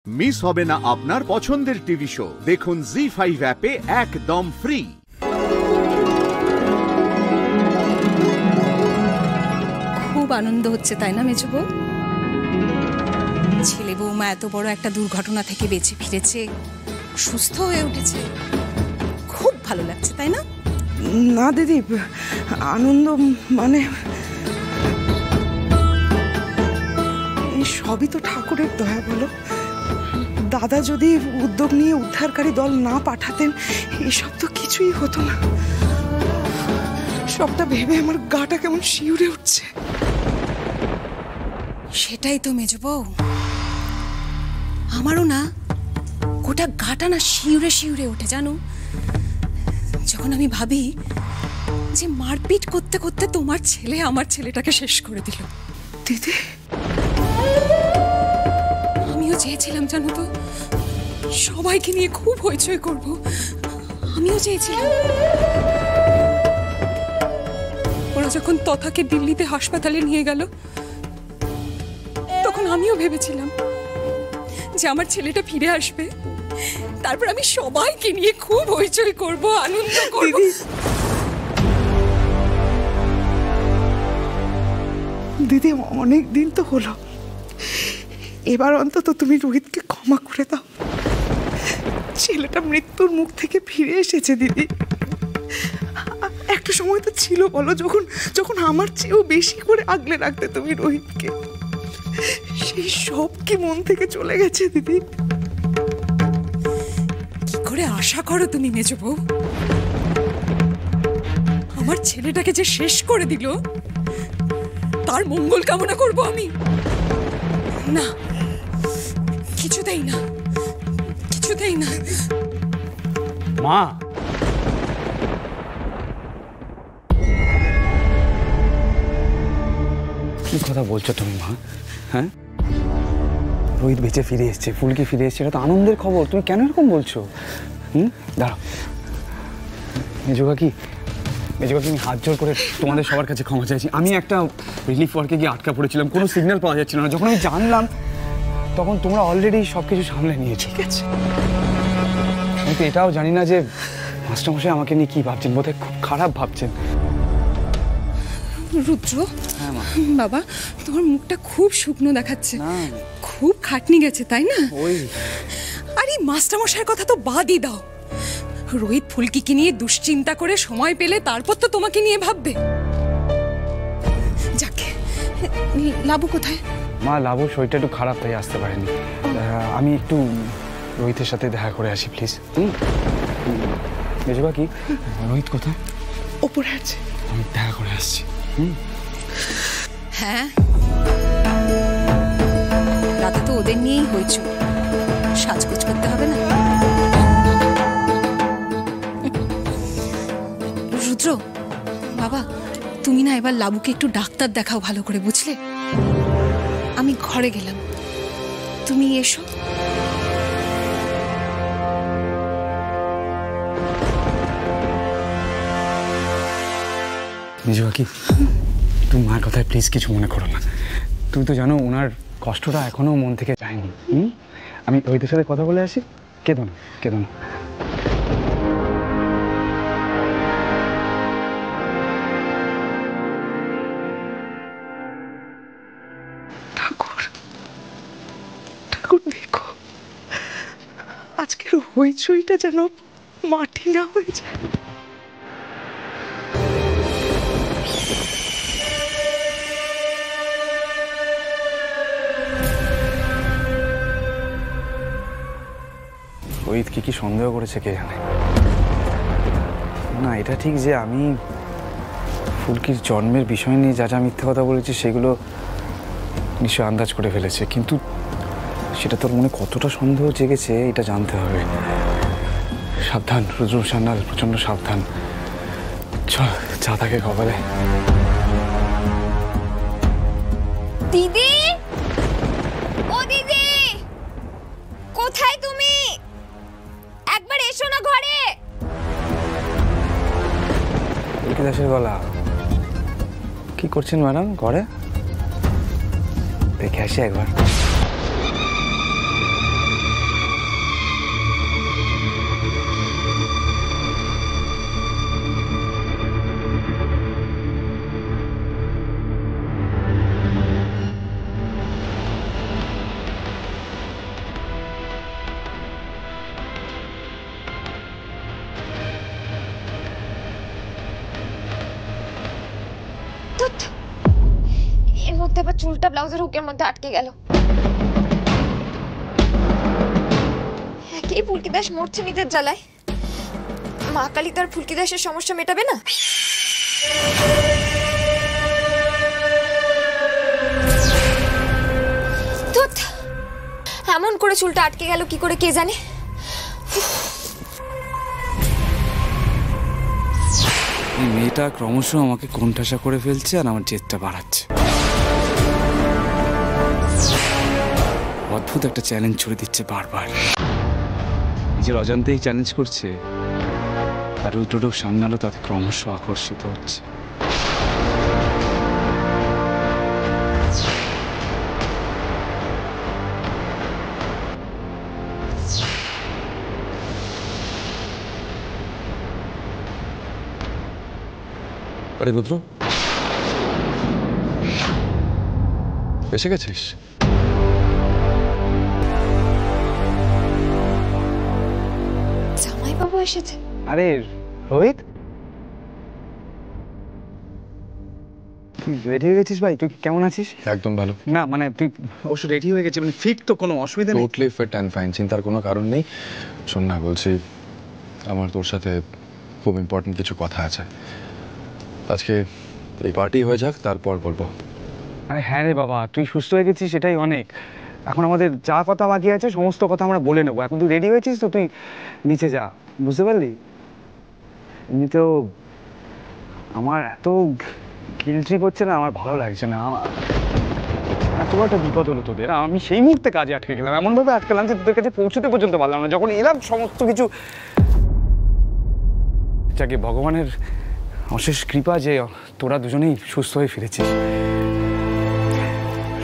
Miss হবে না আপনার পছন্দের টিভি শো। দেখুন জি5 অ্যাপে একদম ফ্রি। খুব আনন্দ হচ্ছে তাই না মেজো বউ? ছেলে বৌমা এত বড় একটা দুর্ঘটনা থেকে বেঁচে ফিরেছে, সুস্থ হয়ে উঠেছে, খুব ভালো লাগছে তাই না? না দিদি, আনন্দ মানে সবই তো ঠাকুরের দয়া। বলো, দাদা যদি উদ্যোগ নিয়ে উদ্ধারকারী দল না পাঠাতেন এসব তো কিছুই হতো না। সবটা ভেবে আমার গাটা কেমন শিউরে উঠছে। সেটাই তো মেজো বউ, আমারও না গোটা গাটা না শিউরে শিউরে ওঠে জানো, যখন আমি ভাবি যে মারপিট করতে করতে তোমার ছেলে আমার ছেলেটাকে শেষ করে দিল। দিদি, আমিও চেয়েছিলাম জানো তো সবাইকে নিয়ে খুব হইচই করব, আমিও চেয়েছিলাম। ওরা যখন তথাকে দিল্লিতে হাসপাতালে নিয়ে গেল তখন আমিও ভেবেছিলাম যে আমার ছেলেটা ফিরে আসবে, তারপর আমি সবাইকে নিয়ে খুব হইচই করব, আনন্দ করব। দিদি, অনেক দিন তো হলো, এবার অন্তত তুমি রোহিতকে ক্ষমা করে দাও। ছেলেটা মৃত্যুর মুখ থেকে ফিরে এসেছে দিদি। একটা সময় তো ছিল বলো, যখন আমার চেয়েও বেশি করে আগলে রাখতে তুমি রোহিতকে। সেই সব কি মন থেকে চলে গেছে দিদি? কি করে আশা করো তুমি মেজো বউ? আমার ছেলেটাকে যে শেষ করে দিল তার মঙ্গল কামনা করব আমি? না, কিছুতেই না, কিছুতেই না। মা, কি কথা বলছো তুমি মা? হ্যাঁ, রোহিত বেঁচে ফিরে এসছে, ফুলকি ফিরে এসছে, এটা তো আনন্দের খবর। তুমি কেন এরকম বলছো? দাঁড়াও মেজো কাকি, আমি হাত জোর করে তোমাদের সবার কাছে ক্ষমা চাইছি। আমি একটা রিলিফ ওয়ার্কে গিয়ে আটকা পড়েছিলাম, কোনো সিগন্যাল পাওয়া যাচ্ছিল না। যখন আমি জানলাম তখন তোমরা অলরেডি সব কিছু সামলে নিয়েছো। ঠিক আছে, আমি তো এটাও জানি না যে মাস্টারমশাই আমাকে নিয়ে কি ভাবছেন, বোধহয় খুব খারাপ ভাবছেন। রুদ্র, বাবা তোমার মুখটা খুব শুকনো দেখাচ্ছে, খুব খাটনি গেছে তাই না? আরে মাস্টারমশাইয়ের কথা তো বাদই দাও, রোহিত ফুলকিকে নিয়ে দুশ্চিন্তা করে সময় পেলে তারপর তো তোমাকে নিয়ে ভাববে। যাকে লাবু কোথায়? মা, লাবুর শরীরটা একটু খারাপ, তাই আসতে পারেনি। আমি একটু রোহিতের সাথে দেখা করে আসি প্লিজ। মেজবা কি, রোহিত কোথায়? ওপরে আছে, আমি দেখা করে আসছি। হ্যাঁ, রাতে তো ওদের নিয়েই হয়েছে, সাজগোজ করতে হবে না? রুদ্র বাবা, তুমি না এবার লাবুকে একটু ডাক্তার দেখাও ভালো করে, বুঝলে? আমি ঘরে গেলাম, তুমি এসো। মেজো কাকি, তুমি মার কথায় প্লিজ কিছু মনে করো না। তুমি তো জানো ওনার কষ্টটা এখনো মন থেকে যায়নি। আমি রোহিতের সাথে কথা বলে আসি। কেঁদো না, কেঁদো না। ঠাকুর, ঠাকুর দেখো, আজকের হইচইটা যেন মাটি না হয়ে যায়। রোহিত কি সন্দেহ করেছে কে জানে। না, এটা ঠিক যে আমি ফুলকির জন্মের বিষয় নিয়ে যা যা মিথ্যে কথা বলেছি সেগুলো নিশ্চয় আন্দাজ করে ফেলেছে, কিন্তু সেটা তোর মনে কতটা সন্দেহ জেগেছে এটা জানতে হবে। সাবধান রুদ্র, সান্যাল, প্রচন্ড সাবধান। চল, চা থাকে কপালে। দিদি, ও দিদি, কোথায় তুমি? একবার এসো না ঘরে। ফুলকি দাসের গলা। কি করছেন ম্যাডাম ঘরে? দেখে আসি একবার। আবার চুলটা ব্লাউজের হুকের মধ্যে আটকে গেল। একই ফুলকি দাস মরছে নিজের জ্বালায়। মা কালী তার ফুলকি দাসের সমস্যা মেটাবে না? ধুৎ, এমন করে চুলটা আটকে গেল কি করে কে জানে। এই মেয়েটা ক্রমশ আমাকে কোণঠাসা করে ফেলছে আর আমার জেদটা বাড়াচ্ছে। অদ্ভুত একটা চ্যালেঞ্জ ছুড়ে দিচ্ছে বারবার, নিজের অজান্তেই চ্যালেঞ্জ করছে, আর উল্টোটো সামনালো তাতে ক্রমশ আকর্ষিত হচ্ছে। আরে রুদ্র, এসে গেছিস? জামাই বাবু এসেছে। আরে রোহিত, তুই রেডি হয়ে গেছিস ভাই? তুই কেমন আছিস? একদম ভালো। না মানে তুই অবশ্য রেডি হয়ে গেছিস, মানে ফিট তো, কোনো অসুবিধা নেই? টোটালি ফিট অ্যান্ড ফাইন, চিন্তার কোনো কারণ নেই। শোন না, বলছি আমার তোর সাথে খুব ইম্পর্টেন্ট কিছু কথা আছে। আজকে এই পার্টি হয়ে যাক, তারপর বলবো। আরে হ্যাঁ রে বাবা, তুই সুস্থ হয়ে গেছিস সেটাই অনেক। এখন আমাদের যা কথা বাকি আছে সমস্ত কথা আমরা বলে নেবো। এখন তুই রেডি হয়েছিস তো তুই নিচে যা, বুঝতে পারলি? এমনিতেও আমার এত গিল্টি করছে না, আমার ভালো লাগছে না। আমার এত একটা বিপদ হলো তোদের, আমি সেই মুহূর্তে কাজে আটকে গেলাম, এমনভাবে আটকালাম যে তোদের কাছে পৌঁছতে পর্যন্ত পারলাম না। যখন এলাম সমস্ত কিছু, যাকে ভগবানের অশেষ কৃপা যে তোরা দুজনেই সুস্থ হয়ে ফিরেছিস।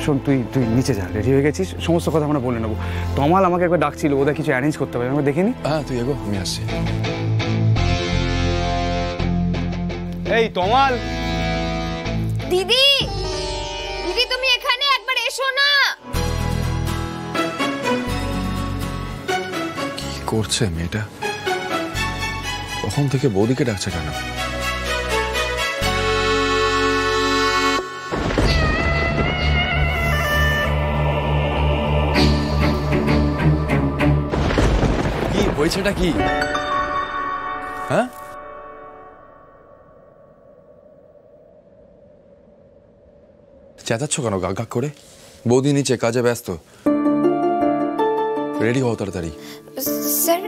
শোন, তুই নিচে যা, রেডি হয়ে গেছিস, সমস্ত কথা আমরা বলে নেবো। তমাল আমাকে একবার ডাকছিল, ওদের কিছু অ্যারেঞ্জ করতে হবে, আমরা দেখিনি। হ্যাঁ তুই এগো, আমি আসছি। এই তমাল, দিদি, দিদি তুমি এখানে একবার এসো না। কি করছে মেয়েটা? কখন থেকে বৌদিকে ডাকছে কেন? কি হয়েছেটা কি? হ্যাঁ, চেঁচাচ্ছ কেন গাক গাক করে? বৌদি নিচে কাজে ব্যস্ত, রেডি হও তাড়াতাড়ি। স্যার,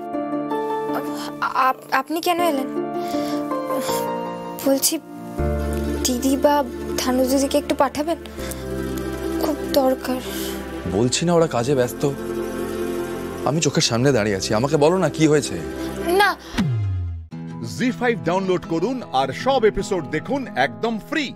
আপনি কেন এলেন? বলছি দিদি বা ধানু দিদিকে একটু পাঠাবেন, খুব দরকার। বলছি না ওরা কাজে ব্যস্ত, আমি চোখের সামনে দাঁড়িয়ে আছি, আমাকে বলো না কি হয়েছে। না, জি5 ডাউনলোড করুন আর সব এপিসোড দেখুন একদম ফ্রি।